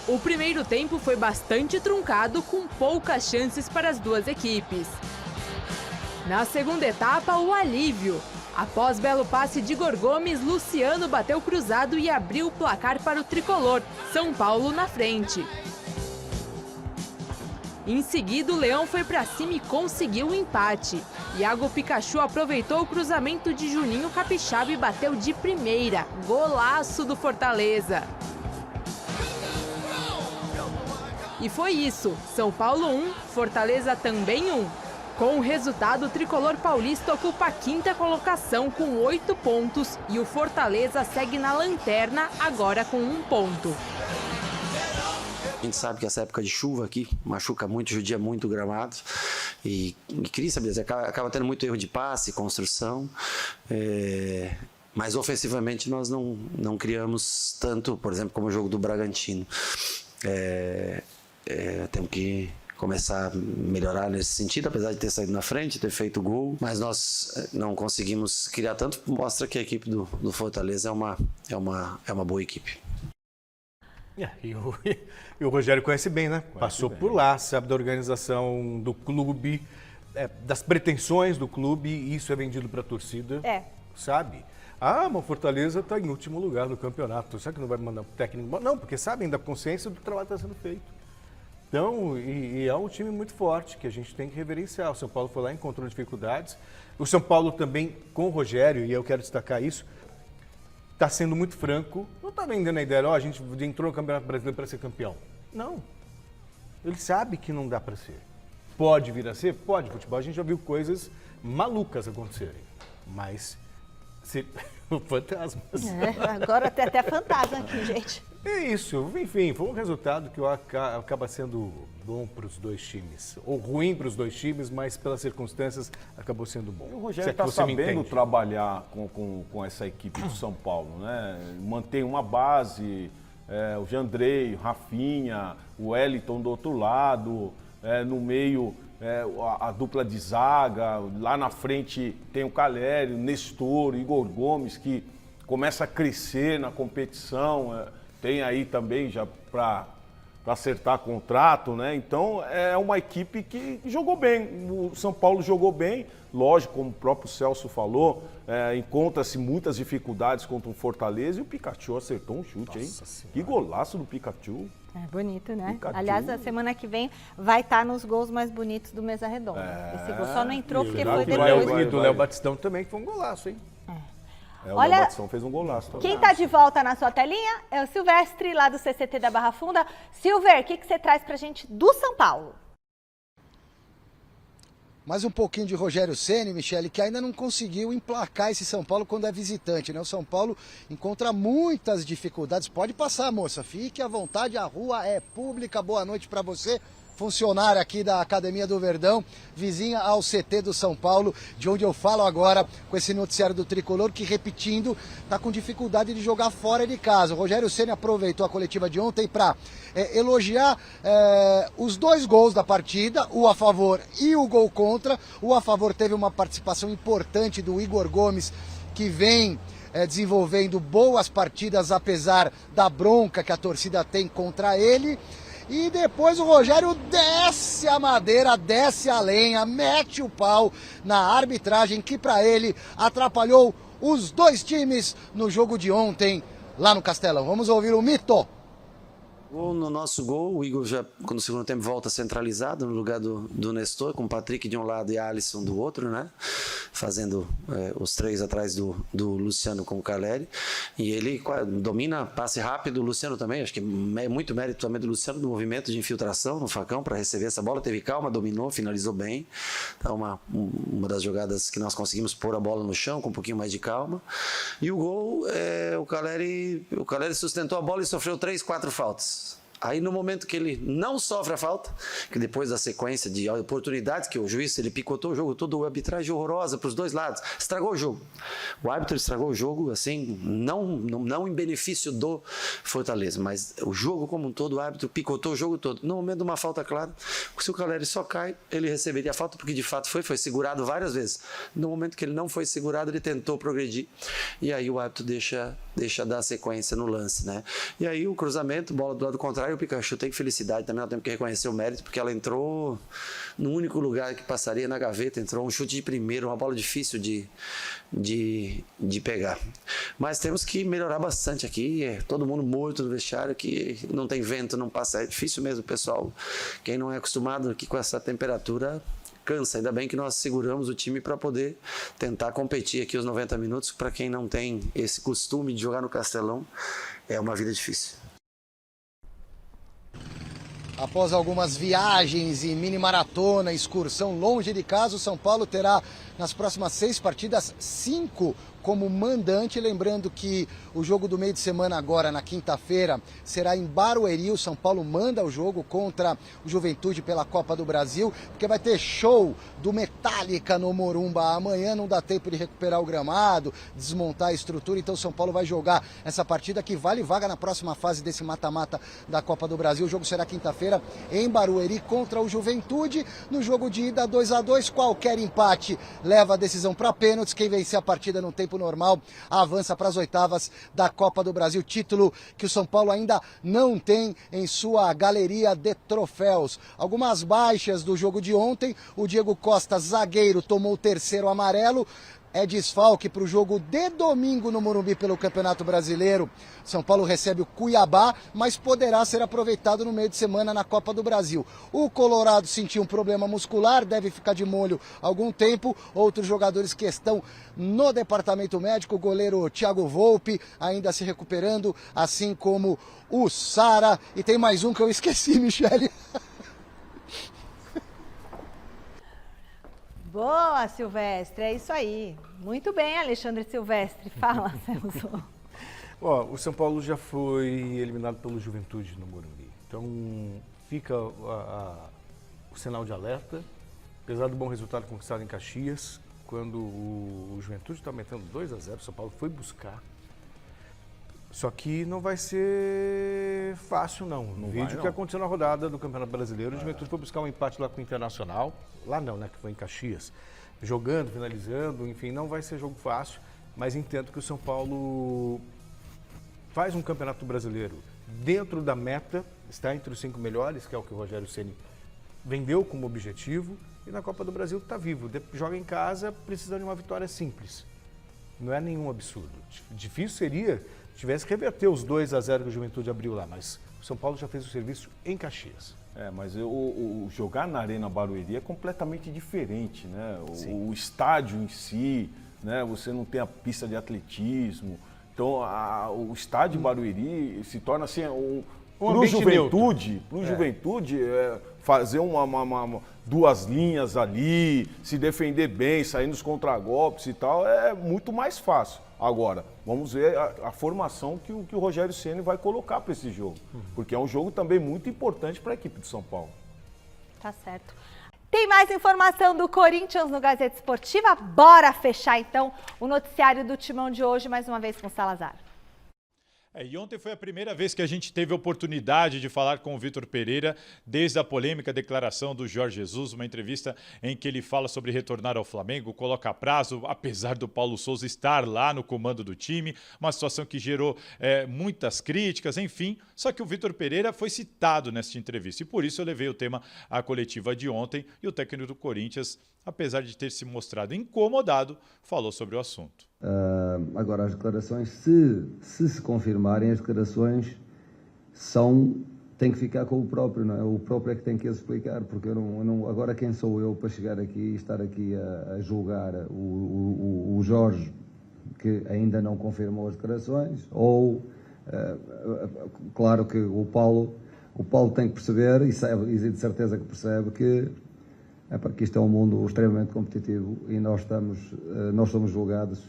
O primeiro tempo foi bastante truncado, com poucas chances para as duas equipes. Na segunda etapa, o alívio. Após belo passe de Igor Gomes, Luciano bateu cruzado e abriu o placar para o tricolor, São Paulo na frente. Em seguida, o Leão foi para cima e conseguiu o empate. Iago Pikachu aproveitou o cruzamento de Juninho Capixaba e bateu de primeira. Golaço do Fortaleza. E foi isso, São Paulo 1, Fortaleza também 1. Com o resultado, o tricolor paulista ocupa a quinta colocação com 8 pontos e o Fortaleza segue na lanterna, agora com 1 ponto. A gente sabe que essa época de chuva aqui machuca muito, judia muito o gramado. E queria saber, acaba tendo muito erro de passe, construção. Mas ofensivamente nós não criamos tanto, por exemplo, como o jogo do Bragantino. Temos que começar a melhorar nesse sentido, apesar de ter saído na frente, ter feito gol, mas nós não conseguimos criar tanto, mostra que a equipe do Fortaleza é uma boa equipe. E o Rogério conhece bem, né? Passou por lá, sabe da organização do clube, das pretensões do clube, e isso é vendido para a torcida, sabe? Ah, mas o Fortaleza está em último lugar no campeonato, será que não vai mandar o técnico? Não, porque sabem da consciência do trabalho que está sendo feito. Então, e é um time muito forte que a gente tem que reverenciar. O São Paulo foi lá, encontrou dificuldades. O São Paulo também, com o Rogério, e eu quero destacar isso, está sendo muito franco. Não está vendendo a ideia, a gente entrou no Campeonato Brasileiro para ser campeão. Não. Ele sabe que não dá para ser. Pode vir a ser? Pode. Futebol a gente já viu coisas malucas acontecerem. Mas, fantasmas. Agora tem até fantasma aqui, gente. É isso, enfim, foi um resultado que acaba sendo bom para os dois times, ou ruim para os dois times, mas pelas circunstâncias acabou sendo bom. E o Rogério está sabendo trabalhar com essa equipe do São Paulo, né? Mantém uma base, o Jandrei, o Rafinha, o Wellington do outro lado, no meio a dupla de zaga, lá na frente tem o Calério, o Nestor, o Igor Gomes, que começa a crescer na competição. Tem aí também já para acertar contrato, né? Então é uma equipe que jogou bem. O São Paulo jogou bem, lógico, como o próprio Celso falou, encontra-se muitas dificuldades contra o Fortaleza e o Pikachu acertou um chute, hein? Que golaço do Pikachu. É bonito, né? Pikachu. Aliás, a semana que vem vai estar nos gols mais bonitos do Mesa Redonda. Esse gol só não entrou porque foi depois. E do Léo Batistão também, que foi um golaço, hein? O Léo Batistão fez um golaço também. Quem está de volta na sua telinha é o Silvestre, lá do CCT da Barra Funda. Silver, o que você traz pra gente do São Paulo? Mais um pouquinho de Rogério Ceni, Michele, que ainda não conseguiu emplacar esse São Paulo quando é visitante, né? O São Paulo encontra muitas dificuldades. Pode passar, moça, fique à vontade, a rua é pública. Boa noite para você. Funcionária aqui da Academia do Verdão, vizinha ao CT do São Paulo, de onde eu falo agora com esse noticiário do Tricolor, que, repetindo, está com dificuldade de jogar fora de casa. O Rogério Ceni aproveitou a coletiva de ontem para elogiar os dois gols da partida, o a favor e o gol contra. O a favor teve uma participação importante do Igor Gomes, que vem desenvolvendo boas partidas, apesar da bronca que a torcida tem contra ele. E depois o Rogério desce a madeira, desce a lenha, mete o pau na arbitragem que para ele atrapalhou os dois times no jogo de ontem lá no Castelão. Vamos ouvir o Mito. No nosso gol, o Igor já, no segundo tempo, volta centralizado no lugar do Nestor, com o Patrick de um lado e a Alisson do outro, né? Fazendo os três atrás do Luciano com o Caleri. E ele domina, passe rápido, o Luciano também, acho que é muito mérito também do Luciano, do movimento de infiltração no facão para receber essa bola. Teve calma, dominou, finalizou bem. Então, uma das jogadas que nós conseguimos pôr a bola no chão com um pouquinho mais de calma. E o gol, o Caleri sustentou a bola e sofreu 3, 4 faltas. Aí no momento que ele não sofre a falta, que depois da sequência de oportunidades que o juiz, ele picotou o jogo todo, a arbitragem horrorosa para os dois lados, estragou o jogo. O árbitro estragou o jogo, assim, não em benefício do Fortaleza, mas o jogo como um todo, o árbitro picotou o jogo todo. No momento de uma falta clara, se o Calleri só cai, ele receberia a falta, porque de fato foi segurado várias vezes. No momento que ele não foi segurado, ele tentou progredir, e aí o árbitro deixa dar sequência no lance, né? E aí o cruzamento, bola do lado contrário, o Pikachu tem felicidade também, nós temos que reconhecer o mérito, porque ela entrou no único lugar que passaria na gaveta, entrou um chute de primeiro, uma bola difícil de pegar. Mas temos que melhorar bastante aqui, todo mundo morto no vestiário, que não tem vento, não passa, é difícil mesmo, pessoal. Quem não é acostumado aqui com essa temperatura, cansa. Ainda bem que nós seguramos o time para poder tentar competir aqui os 90 minutos. Para quem não tem esse costume de jogar no Castelão, é uma vida difícil. Após algumas viagens e mini maratona, excursão longe de casa, o São Paulo terá nas próximas 6 partidas 5 como mandante. Lembrando que o jogo do meio de semana agora, na quinta-feira, será em Barueri. O São Paulo manda o jogo contra o Juventude pela Copa do Brasil, porque vai ter show do Metallica no Morumba amanhã. Não dá tempo de recuperar o gramado, desmontar a estrutura, então o São Paulo vai jogar essa partida que vale vaga na próxima fase desse mata-mata da Copa do Brasil. O jogo será quinta-feira em Barueri contra o Juventude. No jogo de ida 2-2, qualquer empate leva a decisão para pênaltis. Quem vencer a partida no tempo normal avança para as oitavas da Copa do Brasil, título que o São Paulo ainda não tem em sua galeria de troféus. Algumas baixas do jogo de ontem: o Diego Costa, zagueiro, tomou o 3º amarelo, é desfalque para o jogo de domingo no Morumbi pelo Campeonato Brasileiro. São Paulo recebe o Cuiabá, mas poderá ser aproveitado no meio de semana na Copa do Brasil. O Colorado sentiu um problema muscular, deve ficar de molho algum tempo. Outros jogadores que estão no departamento médico: o goleiro Thiago Volpe ainda se recuperando, assim como o Sara. E tem mais um que eu esqueci, Michele. Boa, Silvestre, é isso aí. Muito bem, Alexandre Silvestre. Fala, Celso. O São Paulo já foi eliminado pelo Juventude no Morumbi. Então fica o sinal de alerta. Apesar do bom resultado conquistado em Caxias, quando o Juventude está metendo 2-0, o São Paulo foi buscar. Só que não vai ser fácil, não. No vídeo que aconteceu na rodada do Campeonato Brasileiro, o Juventude foi buscar um empate lá com o Internacional. Lá não, né? Que foi em Caxias. Jogando, finalizando, enfim, não vai ser jogo fácil. Mas entendo que o São Paulo faz um Campeonato Brasileiro dentro da meta, está entre os 5 melhores, que é o que o Rogério Ceni vendeu como objetivo. E na Copa do Brasil está vivo. Joga em casa precisando de uma vitória simples. Não é nenhum absurdo. Difícil seria tivesse que reverter os 2-0 que o Juventude abriu lá, mas o São Paulo já fez o serviço em Caxias. Mas o jogar na Arena Barueri é completamente diferente, né? O estádio em si, né? Você não tem a pista de atletismo, então o estádio Barueri se torna assim para o Juventude, fazer duas linhas ali, se defender bem, sair nos contragolpes e tal, é muito mais fácil. Agora, vamos ver a formação que o Rogério Ceni vai colocar para esse jogo, porque é um jogo também muito importante para a equipe de São Paulo. Tá certo. Tem mais informação do Corinthians no Gazeta Esportiva? Bora fechar então o noticiário do Timão de hoje, mais uma vez com o Salazar. E ontem foi a primeira vez que a gente teve a oportunidade de falar com o Vitor Pereira, desde a polêmica declaração do Jorge Jesus, uma entrevista em que ele fala sobre retornar ao Flamengo, coloca prazo, apesar do Paulo Souza estar lá no comando do time, uma situação que gerou muitas críticas, enfim, só que o Vitor Pereira foi citado nesta entrevista e por isso eu levei o tema à coletiva de ontem e o técnico do Corinthians, apesar de ter se mostrado incomodado, falou sobre o assunto. Agora, as declarações, se confirmarem, as declarações têm que ficar com o próprio, não é? O próprio é que tem que explicar, porque eu não, agora quem sou eu para chegar aqui e estar aqui a julgar o Jorge, que ainda não confirmou as declarações, ou, claro que o Paulo tem que perceber, e sabe, e de certeza que percebe que isto é um mundo extremamente competitivo e nós somos julgados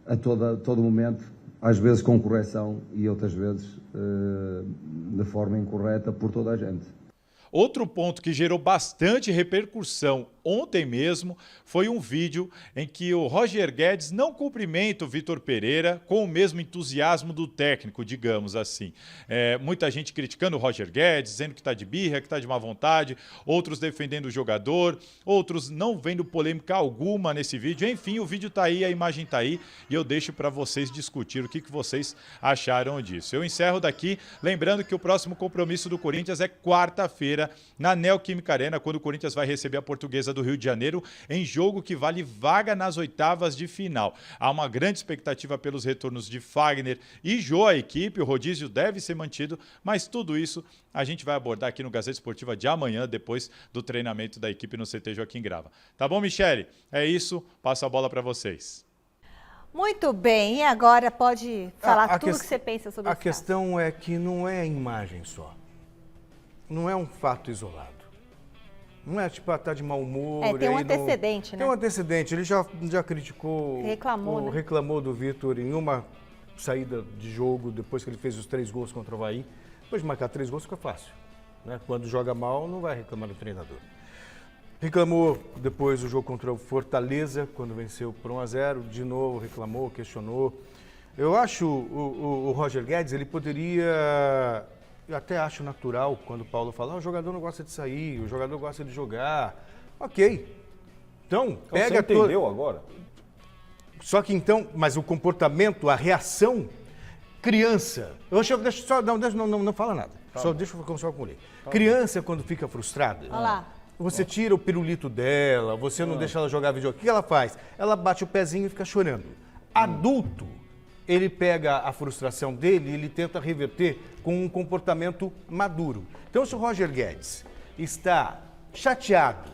a todo momento às vezes com correção e outras vezes de forma incorreta por toda a gente. Outro ponto que gerou bastante repercussão ontem mesmo foi um vídeo em que o Roger Guedes não cumprimenta o Vitor Pereira com o mesmo entusiasmo do técnico, digamos assim. Muita gente criticando o Roger Guedes, dizendo que está de birra, que está de má vontade, outros defendendo o jogador, outros não vendo polêmica alguma nesse vídeo. Enfim, o vídeo está aí, a imagem está aí e eu deixo para vocês discutir o que vocês acharam disso. Eu encerro daqui, lembrando que o próximo compromisso do Corinthians é quarta-feira, na Neoquímica Arena, quando o Corinthians vai receber a Portuguesa do Rio de Janeiro, em jogo que vale vaga nas oitavas de final. Há uma grande expectativa pelos retornos de Fagner e Jô à equipe, o rodízio deve ser mantido, mas tudo isso a gente vai abordar aqui no Gazeta Esportiva de amanhã, depois do treinamento da equipe no CT Joaquim Grava. Tá bom, Michele? É isso, passo a bola para vocês. Muito bem, e agora pode falar tudo o que você pensa sobre isso. A questão é que não é a imagem só. Não é um fato isolado. Não é tipo, tá de mau humor. Tem um antecedente, né? Tem um antecedente. Ele já criticou. Reclamou do Vitor em uma saída de jogo, depois que ele fez os 3 gols contra o Avaí. Depois de marcar 3 gols fica fácil. Né? Quando joga mal, não vai reclamar do treinador. Reclamou depois do jogo contra o Fortaleza, quando venceu por 1-0. De novo reclamou, questionou. Eu acho o Roger Guedes, ele poderia... Eu até acho natural quando o Paulo fala, o jogador não gosta de sair, o jogador gosta de jogar. Ok. Então, pega... Você entendeu agora? Só que então, mas o comportamento, a reação, criança... Não fala nada. Deixa eu só concluir. Criança, quando fica frustrada, você tira o pirulito dela, você não deixa ela jogar videogame. O que ela faz? Ela bate o pezinho e fica chorando. Adulto, ele pega a frustração dele e ele tenta reverter com um comportamento maduro. Então, se o Roger Guedes está chateado,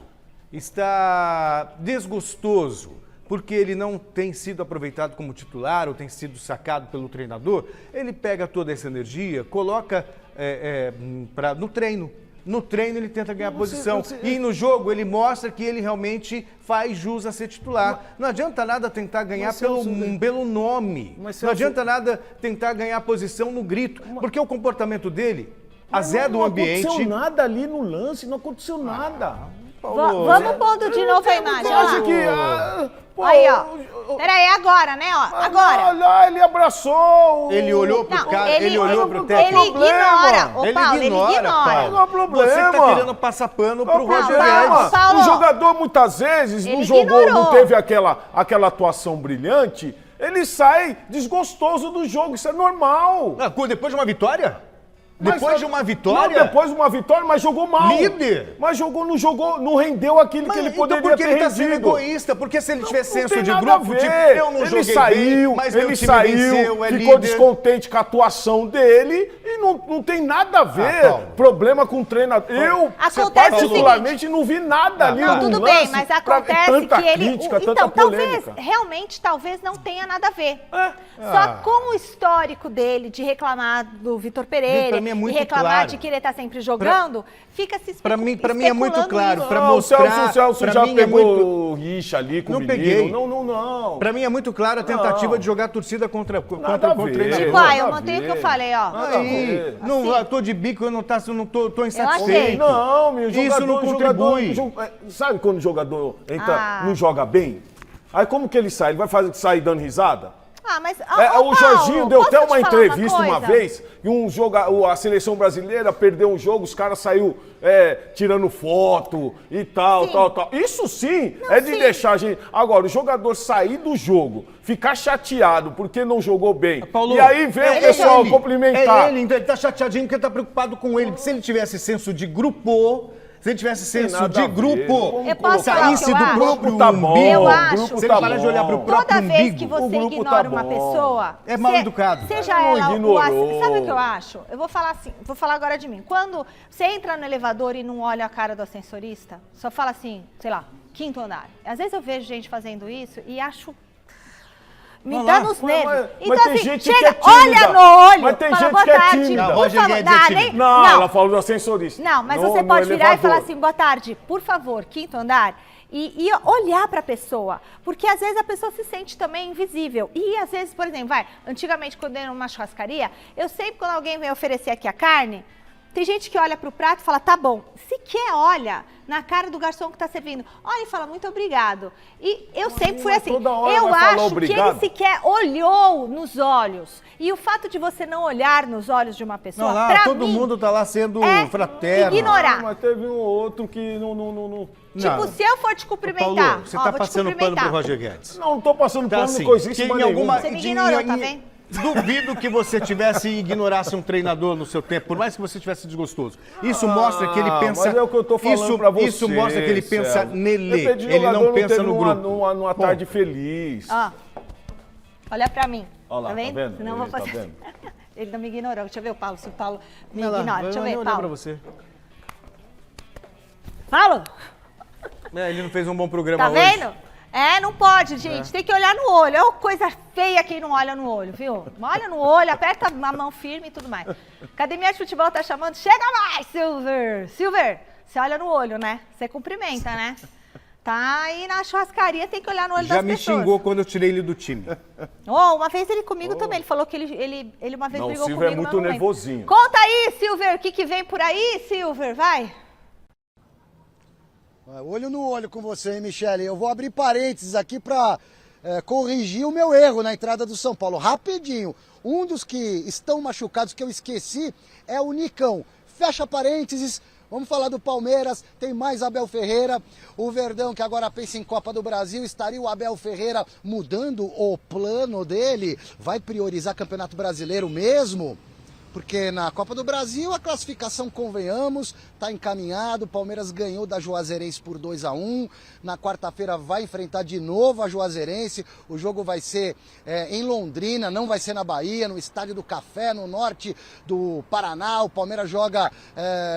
está desgostoso, porque ele não tem sido aproveitado como titular ou tem sido sacado pelo treinador, ele pega toda essa energia, coloca no treino. No treino ele tenta ganhar posição e no jogo ele mostra que ele realmente faz jus a ser titular. Não adianta nada tentar ganhar pelo nome. Não adianta nada tentar ganhar posição no grito, porque o comportamento dele azeda o ambiente. Não aconteceu nada ali no lance, não aconteceu nada. Vamos pondo de novo a imagem. Aí, ó. Peraí, agora, né? Agora. Olha, ele abraçou. Ele olhou pro cara, ele olhou pro técnico. Ele ignora. Ele ignora. Paulo. Não há problema. Você tá querendo passar pano pro Roger Guedes. O jogador muitas vezes não jogou, não teve aquela atuação brilhante. Ele sai desgostoso do jogo, isso é normal. Depois de uma vitória? Depois de uma vitória? Não, depois de uma vitória, mas jogou mal. Líder. Mas não rendeu aquilo que ele poderia ter rendido. Porque ele tá sendo egoísta, porque se ele tivesse senso de grupo, tipo, eu não joguei bem, mas meu time venceu, ficou descontente com a atuação dele e não tem nada a ver. Problema com o treinador. Eu, particularmente, não vi nada ali no lance. Tudo bem, mas acontece tanta que ele... crítica, tanta polêmica. Talvez não tenha nada a ver. Só com o histórico dele de reclamar do Vitor Pereira, e reclamar de que ele está sempre jogando, fica se especulando. Pra mim é muito claro. Para mostrar. O Celso já pegou o rixa ali com o menino. Peguei. Não. Pra mim é muito claro a tentativa de jogar a torcida contra o treinador. Eu mantenho o que eu falei, ó. Não, tô de bico, eu não tô insatisfeito. Não, meu jogador. Isso não contribui. Sabe quando o jogador não joga bem? Aí como que ele sai? Ele vai sair dando risada? Mas o Jorginho deu até uma entrevista uma vez, e a seleção brasileira perdeu um jogo, os caras saíram tirando foto e tal. Isso sim de deixar a gente... Agora, o jogador sair do jogo, ficar chateado porque não jogou bem, Paulo, e aí vem o pessoal cumprimentar. Ele tá chateadinho porque tá preocupado com ele, porque se ele tivesse senso de grupo... Se ele tivesse senso de grupo, saísse do próprio umbigo, eu acho se ele parar de olhar pro próprio umbigo, toda vez que você ignora uma pessoa, é mal educado. Seja ela sabe o que eu acho? Eu vou falar assim, vou falar agora de mim. Quando você entra no elevador e não olha a cara do ascensorista, só fala assim, sei lá, 5º andar. Às vezes eu vejo gente fazendo isso e acho... Me dá nos nervos. Então assim, chega, olha no olho. Mas tem gente que é tímida. Não, ela falou do ascensorista. Não, mas você pode virar e falar assim, boa tarde, por favor, 5º andar. e olhar para a pessoa, porque às vezes a pessoa se sente também invisível. E às vezes, por exemplo, antigamente quando eu ia numa churrascaria, eu sempre quando alguém vem oferecer aqui a carne, tem gente que olha para o prato e fala, tá bom. Sequer olha na cara do garçom que está servindo. Olha e fala, muito obrigado. E eu sempre fui assim. Eu acho que ele sequer olhou nos olhos. E o fato de você não olhar nos olhos de uma pessoa, Não, lá, todo mundo tá lá sendo fraterno. Ignorar. Mas teve um ou outro que não... Tipo, se eu for te cumprimentar, Paulo, você tá passando pano pro Roger Guedes. Não tô passando Tá pano assim, no coisíssima que em nenhuma. alguma- Você me ignorou, tá vendo? Duvido que você tivesse e ignorasse um treinador no seu tempo, por mais que você tivesse desgostoso. Isso mostra que ele pensa. Mas é o que eu tô falando pra você. Isso mostra que ele pensa Sérgio. nele. Depende de Ele jogador, não pensa teve no grupo. numa tarde feliz. Ó, olha pra mim. Olha lá, tá vendo? tá vendo? Senão eu vou Tá fazer. vendo? Ele não me ignorou. Deixa eu ver o Paulo, se o Paulo me Olha lá, ignora. Deixa eu vai ver, olhar pra Paulo. você. Paulo, Ele não fez um bom programa tá hoje. vendo? Não pode, gente. Tem que olhar no olho. É uma coisa feia quem não olha no olho, viu? Olha no olho, aperta a mão firme e tudo mais. Academia de Futebol tá chamando. Chega mais, Silver! Silver, você olha no olho, né? Você cumprimenta, né? Tá aí na churrascaria, tem que olhar no olho Já das me pessoas. xingou quando eu tirei ele do time. Uma vez ele comigo também. Ele falou que ele uma vez Não, o brigou Silver é comigo. muito mas eu não lembro. nervosinho. Conta aí, Silver, o que vem por aí, Silver? Vai. Olho no olho com você, hein, Michele? Eu vou abrir parênteses aqui para corrigir o meu erro na entrada do São Paulo. Rapidinho. Um dos que estão machucados que eu esqueci é o Nicão. Fecha parênteses. Vamos falar do Palmeiras, tem mais Abel Ferreira, o Verdão que agora pensa em Copa do Brasil, estaria o Abel Ferreira mudando o plano dele? Vai priorizar Campeonato Brasileiro mesmo? Porque na Copa do Brasil a classificação, convenhamos, está encaminhado. O Palmeiras ganhou da Juazeirense por 2-1. Na quarta-feira vai enfrentar de novo a Juazeirense. O jogo vai ser em Londrina, não vai ser na Bahia, no Estádio do Café, no norte do Paraná. O Palmeiras joga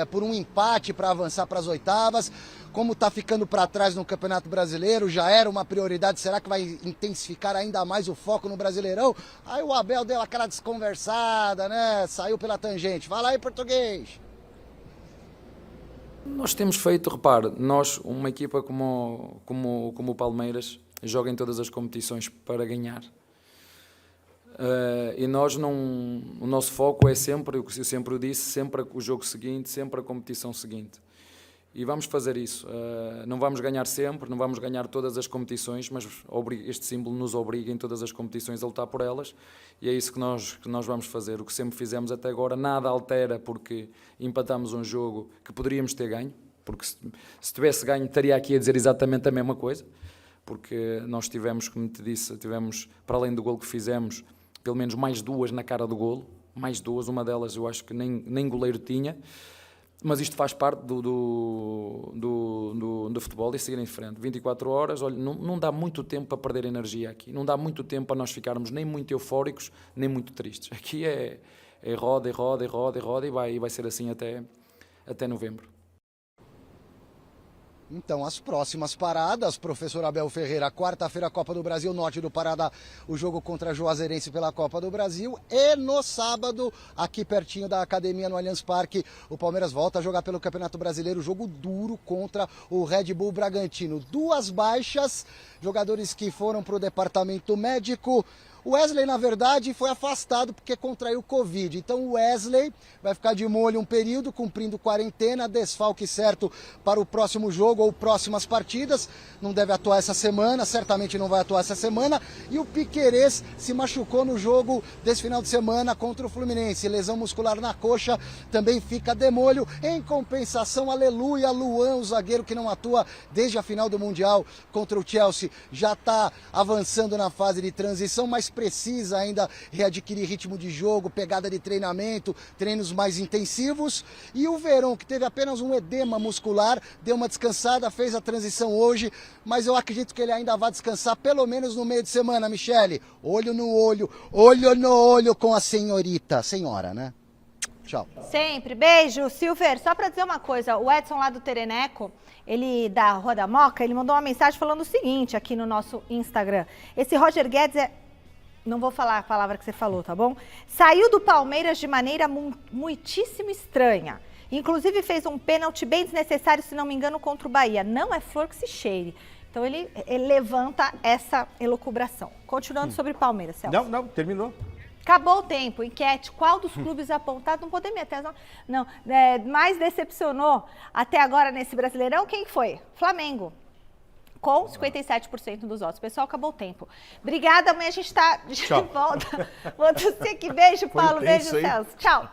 por um empate para avançar para as oitavas. Como está ficando para trás no Campeonato Brasileiro, já era uma prioridade, será que vai intensificar ainda mais o foco no Brasileirão? Aí o Abel deu aquela desconversada, né? Saiu pela tangente. Fala aí, português. Nós temos feito, repare, nós, uma equipa como o Palmeiras, joga em todas as competições para ganhar. E nós o nosso foco é sempre, o que eu sempre o disse, sempre o jogo seguinte, sempre a competição seguinte. E vamos fazer isso. Não vamos ganhar sempre, não vamos ganhar todas as competições, mas este símbolo nos obriga em todas as competições a lutar por elas, e é isso que nós vamos fazer. O que sempre fizemos até agora, nada altera porque empatamos um jogo que poderíamos ter ganho, porque se tivesse ganho estaria aqui a dizer exatamente a mesma coisa, porque nós tivemos, como te disse, para além do golo que fizemos, pelo menos mais duas na cara do golo, mais duas, uma delas eu acho que nem goleiro tinha. Mas isto faz parte do futebol e seguir em frente. 24 horas, olha, não dá muito tempo para perder energia aqui. Não dá muito tempo para nós ficarmos nem muito eufóricos, nem muito tristes. Aqui é roda e vai ser assim até novembro. Então, as próximas paradas, professor Abel Ferreira, quarta-feira, Copa do Brasil, norte do Paraná, o jogo contra a Juazeirense pela Copa do Brasil. E no sábado, aqui pertinho da academia, no Allianz Parque, o Palmeiras volta a jogar pelo Campeonato Brasileiro, jogo duro contra o Red Bull Bragantino. 2 baixas, jogadores que foram para o departamento médico. O Wesley, na verdade, foi afastado porque contraiu Covid. Então o Wesley vai ficar de molho um período, cumprindo quarentena, desfalque certo para o próximo jogo ou próximas partidas. Não deve atuar essa semana, certamente não vai atuar essa semana. E o Piquerez se machucou no jogo desse final de semana contra o Fluminense. Lesão muscular na coxa, também fica de molho. Em compensação, aleluia, Luan, o zagueiro que não atua desde a final do Mundial contra o Chelsea, já está avançando na fase de transição, mas precisa ainda readquirir ritmo de jogo, pegada de treinamento, treinos mais intensivos. E o Verón, que teve apenas um edema muscular, deu uma descansada, fez a transição hoje, mas eu acredito que ele ainda vai descansar pelo menos no meio de semana, Michele. Olho no olho com a senhora, né? Tchau. Sempre. Beijo, Silver. Só para dizer uma coisa, o Edson lá do Tereneco, ele da Rua da Moca, ele mandou uma mensagem falando o seguinte aqui no nosso Instagram. Esse Roger Guedes não vou falar a palavra que você falou, tá bom? Saiu do Palmeiras de maneira muitíssimo estranha. Inclusive fez um pênalti bem desnecessário, se não me engano, contra o Bahia. Não é flor que se cheire. Então ele levanta essa elucubração. Continuando sobre Palmeiras, Celso. Não, terminou. Acabou o tempo. Enquete. Qual dos clubes apontados, não podemos ir até... Não, mais decepcionou até agora nesse Brasileirão, quem foi? Flamengo. Com 57% dos votos. Pessoal, acabou o tempo. Obrigada, amanhã a gente está de volta. Você que beijo, Paulo. Beijo, Celso. Tchau.